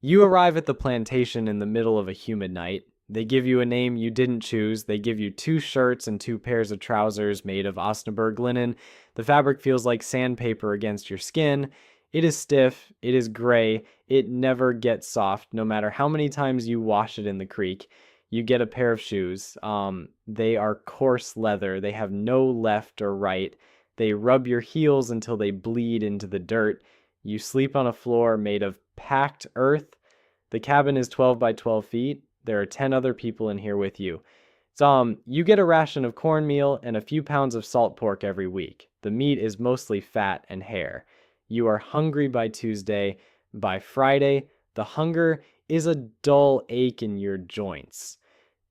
You arrive at the plantation in the middle of a humid night. They give you a name you didn't choose. They give you two shirts and two pairs of trousers made of Osnaburg linen. The fabric feels like sandpaper against your skin. It is stiff. It is gray. It never gets soft, no matter how many times you wash it in the creek. You get a pair of shoes. They are coarse leather. They have no left or right. They rub your heels until they bleed into the dirt. You sleep on a floor made of packed earth. The cabin is 12 by 12 feet. There are 10 other people in here with you. You get a ration of cornmeal and a few pounds of salt pork every week. The meat is mostly fat and hair. You are hungry by Tuesday. By Friday, the hunger is a dull ache in your joints.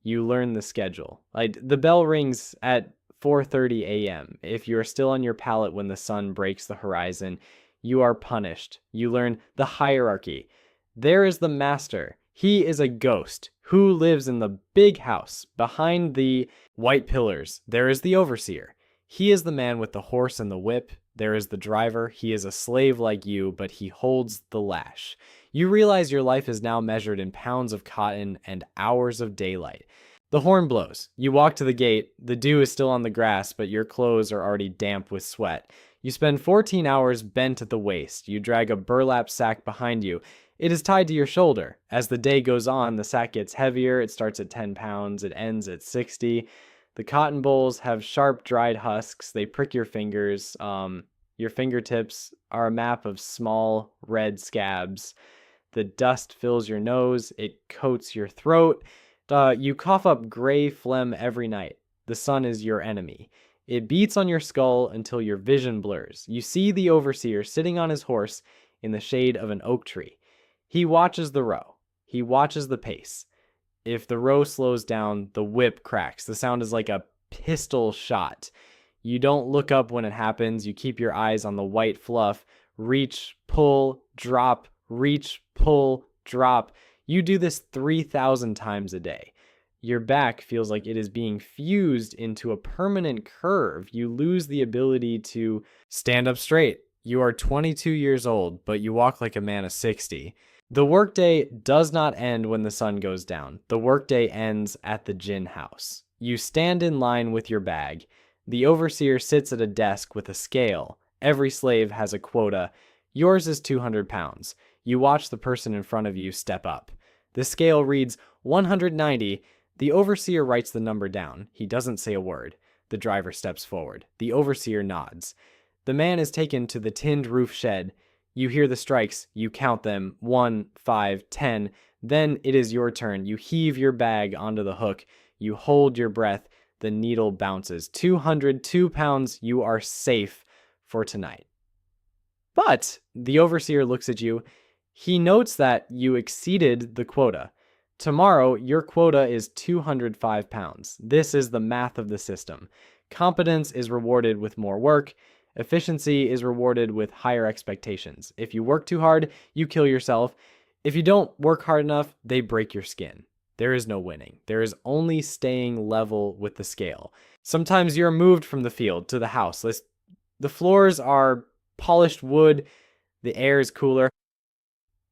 You learn the schedule. Like the bell rings at 4:30 a.m. If you are still on your pallet when the sun breaks the horizon, you are punished. You learn the hierarchy. There is the master. He is a ghost who lives in the big house behind the white pillars. There is the overseer. He is the man with the horse and the whip. There is the driver. He is a slave like you, but he holds the lash. You realize your life is now measured in pounds of cotton and hours of daylight. The horn blows. You walk to the gate. The dew is still on the grass, but your clothes are already damp with sweat. You spend 14 hours bent at the waist. You drag a burlap sack behind you. It is tied to your shoulder. As the day goes on, the sack gets heavier. It starts at 10 pounds. It ends at 60. The cotton bolls have sharp, dried husks. They prick your fingers. Your fingertips are a map of small, red scabs. The dust fills your nose. It coats your throat. You cough up gray phlegm every night. The sun is your enemy. It beats on your skull until your vision blurs. You see the overseer sitting on his horse in the shade of an oak tree. He watches the row. He watches the pace. If the row slows down, the whip cracks. The sound is like a pistol shot. You don't look up when it happens. You keep your eyes on the white fluff. Reach, pull, drop, reach, pull, drop. You do this 3,000 times a day. Your back feels like it is being fused into a permanent curve. You lose the ability to stand up straight. You are 22 years old, but you walk like a man of 60. The workday does not end when the sun goes down. The workday ends at the gin house. You stand in line with your bag. The overseer sits at a desk with a scale. Every slave has a quota. Yours is 200 pounds. You watch the person in front of you step up. The scale reads 190. The overseer writes the number down. He doesn't say a word. The driver steps forward. The overseer nods. The man is taken to the tinned roof shed. You hear the strikes. You count them. 1, 5, 10. Then it is your turn. You heave your bag onto the hook. You hold your breath. The needle bounces. 202 pounds. You are safe for tonight. But the overseer looks at you. He notes that you exceeded the quota. Tomorrow, your quota is 205 pounds. This is the math of the system. Competence is rewarded with more work. Efficiency is rewarded with higher expectations. If you work too hard, you kill yourself. If you don't work hard enough, they break your skin. There is no winning. There is only staying level with the scale. Sometimes you're moved from the field to the house. The floors are polished wood. The air is cooler.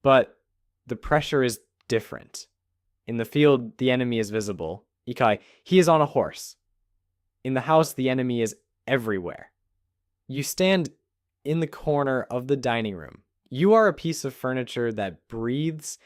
But the pressure is different. In the field, the enemy is visible. Ikai, he is on a horse. In the house, the enemy is everywhere. You stand in the corner of the dining room. You are a piece of furniture that breathes.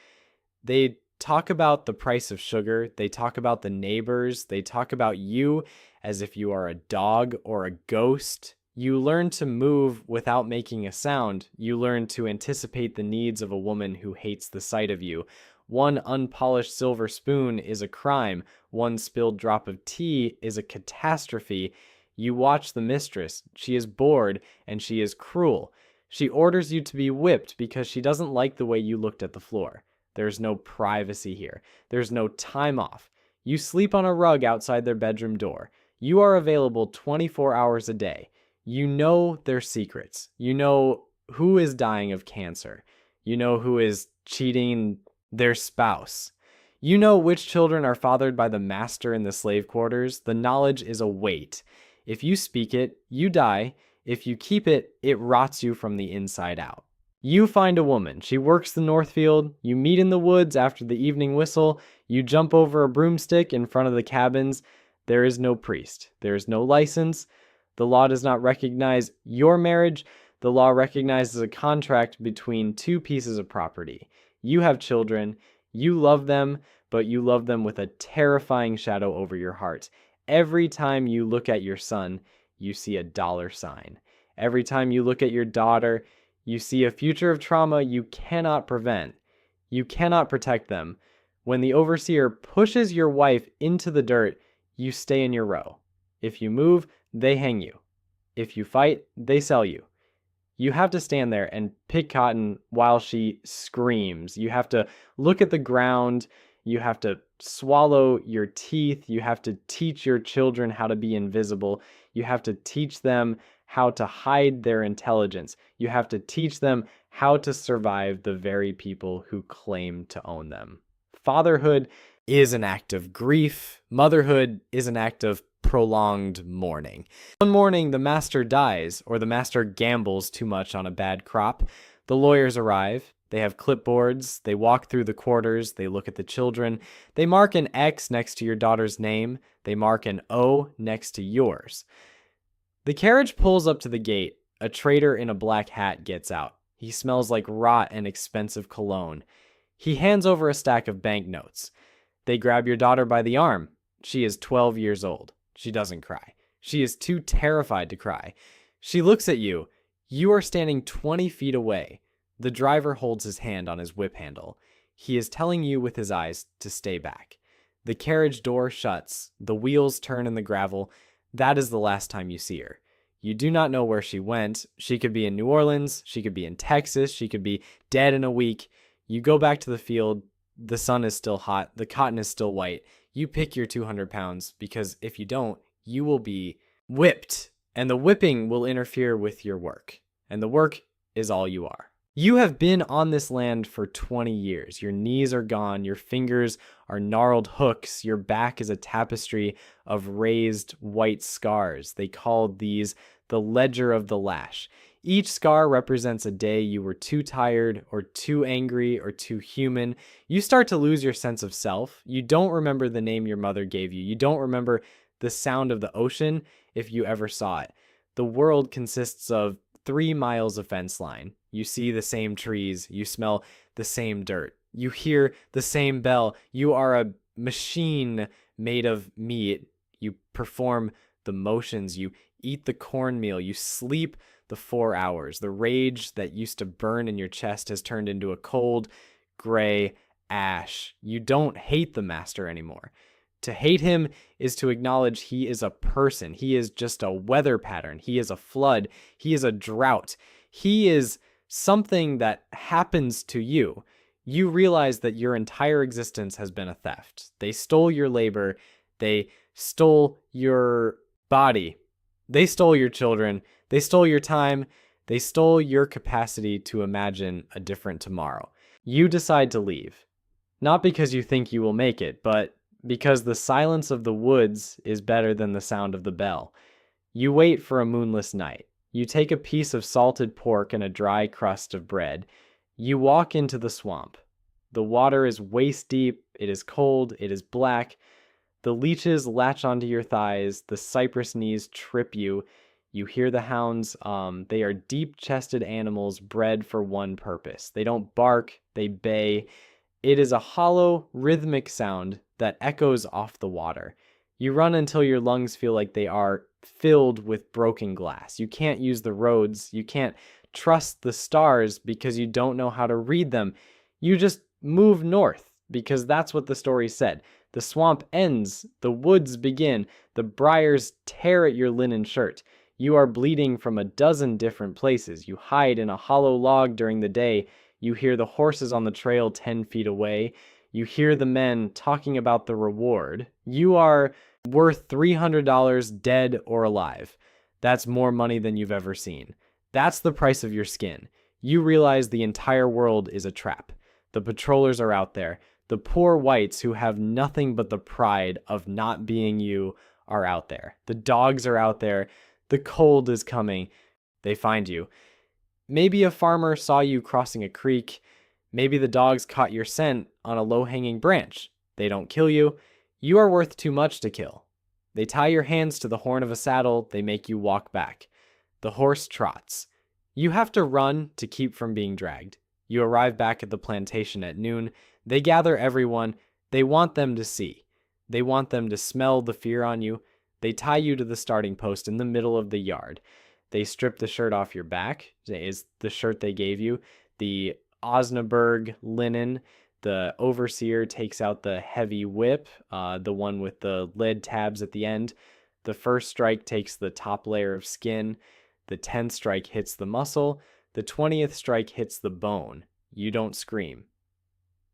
They talk about the price of sugar. They talk about the neighbors. They talk about you as if you are a dog or a ghost. You learn to move without making a sound. You learn to anticipate the needs of a woman who hates the sight of you. One unpolished silver spoon is a crime. One spilled drop of tea is a catastrophe. You watch the mistress. She is bored and she is cruel. She orders you to be whipped because she doesn't like the way you looked at the floor. There's no privacy here. There's no time off. You sleep on a rug outside their bedroom door. You are available 24 hours a day. You know their secrets. You know who is dying of cancer. You know who is cheating their spouse. You know which children are fathered by the master in the slave quarters. The knowledge is a weight. If you speak it, you die. If you keep it, it rots you from the inside out. You find a woman. She works the Northfield. You meet in the woods after the evening whistle. You jump over a broomstick in front of the cabins. There is no priest. There is no license. The law does not recognize your marriage. The law recognizes a contract between two pieces of property. You have children. You love them, but you love them with a terrifying shadow over your heart. Every time you look at your son, you see a dollar sign. Every time you look at your daughter, you see a future of trauma you cannot prevent. You cannot protect them. When the overseer pushes your wife into the dirt, you stay in your row. If you move, they hang you. If you fight, they sell you. You have to stand there and pick cotton while she screams. You have to look at the ground. You have to swallow your teeth. You have to teach your children how to be invisible. You have to teach them how to hide their intelligence. You have to teach them how to survive the very people who claim to own them. Fatherhood is an act of grief. Motherhood is an act of prolonged mourning. One morning, the master dies, or the master gambles too much on a bad crop. The lawyers arrive. They have clipboards. They walk through the quarters. They look at the children. They mark an X next to your daughter's name. They mark an O next to yours. The carriage pulls up to the gate. A trader in a black hat gets out. He smells like rot and expensive cologne. He hands over a stack of banknotes. They grab your daughter by the arm. She is 12 years old. She doesn't cry. She is too terrified to cry. She looks at you. You are standing 20 feet away. The driver holds his hand on his whip handle. He is telling you with his eyes to stay back. The carriage door shuts. The wheels turn in the gravel. That is the last time you see her. You do not know where she went. She could be in New Orleans. She could be in Texas. She could be dead in a week. You go back to the field. The sun is still hot. The cotton is still white. You pick your 200 pounds because if you don't, you will be whipped. And the whipping will interfere with your work. And the work is all you are. You have been on this land for 20 years. Your knees are gone. Your fingers are gnarled hooks. Your back is a tapestry of raised white scars. They call these the ledger of the lash. Each scar represents a day you were too tired or too angry or too human. You start to lose your sense of self. You don't remember the name your mother gave you. You don't remember the sound of the ocean if you ever saw it. The world consists of 3 miles of fence line. You see the same trees. You smell the same dirt. You hear the same bell. You are a machine made of meat. You perform the motions. You eat the cornmeal. You sleep the 4 hours. The rage that used to burn in your chest has turned into a cold, gray ash. You don't hate the master anymore. To hate him is to acknowledge he is a person. He is just a weather pattern. He is a flood. He is a drought. He is something that happens to you. You realize that your entire existence has been a theft. They stole your labor. They stole your body. They stole your children. They stole your time. They stole your capacity to imagine a different tomorrow. You decide to leave. Not because you think you will make it, but because the silence of the woods is better than the sound of the bell. You wait for a moonless night. You take a piece of salted pork and a dry crust of bread. You walk into the swamp. The water is waist deep. It is cold. It is black. The leeches latch onto your thighs. The cypress knees trip you. You hear the hounds. They are deep-chested animals bred for one purpose. They don't bark. They bay. It is a hollow, rhythmic sound that echoes off the water. You run until your lungs feel like they are filled with broken glass. You can't use the roads. You can't trust the stars because you don't know how to read them. You just move north because that's what the story said. The swamp ends. The woods begin. The briars tear at your linen shirt. You are bleeding from a dozen different places. You hide in a hollow log during the day. You hear the horses on the trail 10 feet away. You hear the men talking about the reward. You are worth $300 dead or alive. That's more money than you've ever seen. That's the price of your skin. You realize the entire world is a trap. The patrollers are out there. The poor whites who have nothing but the pride of not being you are out there. The dogs are out there. The cold is coming. They find you. Maybe a farmer saw you crossing a creek. Maybe the dogs caught your scent on a low-hanging branch. They don't kill you. You are worth too much to kill. They tie your hands to the horn of a saddle. They make you walk back. The horse trots. You have to run to keep from being dragged. You arrive back at the plantation at noon. They gather everyone. They want them to see. They want them to smell the fear on you. They tie you to the starting post in the middle of the yard. They strip the shirt off your back, is the shirt they gave you. The Osnaburg linen. The overseer takes out the heavy whip, the one with the lead tabs at the end. The first strike takes the top layer of skin. The 10th strike hits the muscle. The 20th strike hits the bone. You don't scream.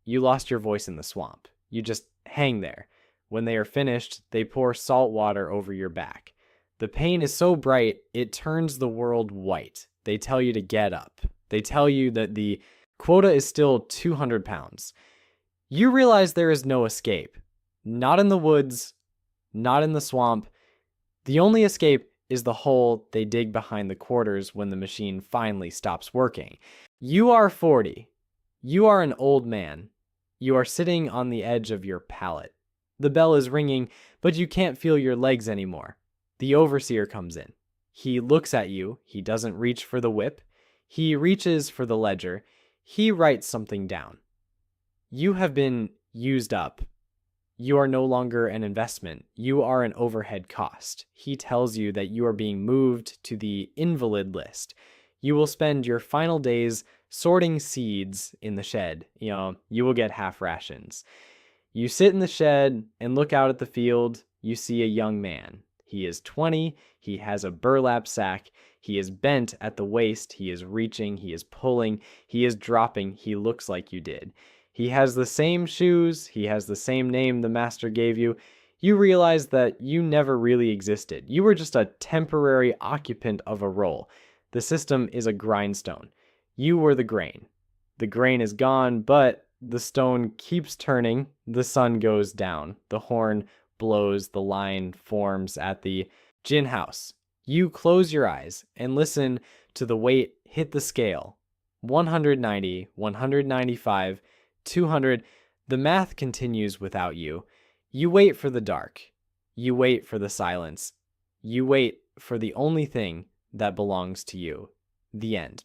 You lost your voice in the swamp. You just hang there. When they are finished, they pour salt water over your back. The pain is so bright, it turns the world white. They tell you to get up. They tell you that the quota is still 200 pounds. You realize there is no escape. Not in the woods, not in the swamp. The only escape is the hole they dig behind the quarters when the machine finally stops working. You are 40. You are an old man. You are sitting on the edge of your pallet. The bell is ringing, but you can't feel your legs anymore. The overseer comes in. He looks at you. He doesn't reach for the whip. He reaches for the ledger. He writes something down. You have been used up. You are no longer an investment. You are an overhead cost. He tells you that you are being moved to the invalid list. You will spend your final days sorting seeds in the shed. You will get half rations. You sit in the shed and look out at the field. You see a young man. He is 20. He has a burlap sack. He is bent at the waist. He is reaching. He is pulling. He is dropping. He looks like you did. He has the same shoes. He has the same name the master gave you. You realize that you never really existed. You were just a temporary occupant of a role. The system is a grindstone. You were the grain. The grain is gone, but the stone keeps turning. The sun goes down. The horn blows. The line forms at the gin house. You close your eyes and listen to the weight hit the scale. 190, 195, 200. The math continues without you. You wait for the dark. You wait for the silence. You wait for the only thing that belongs to you. The end.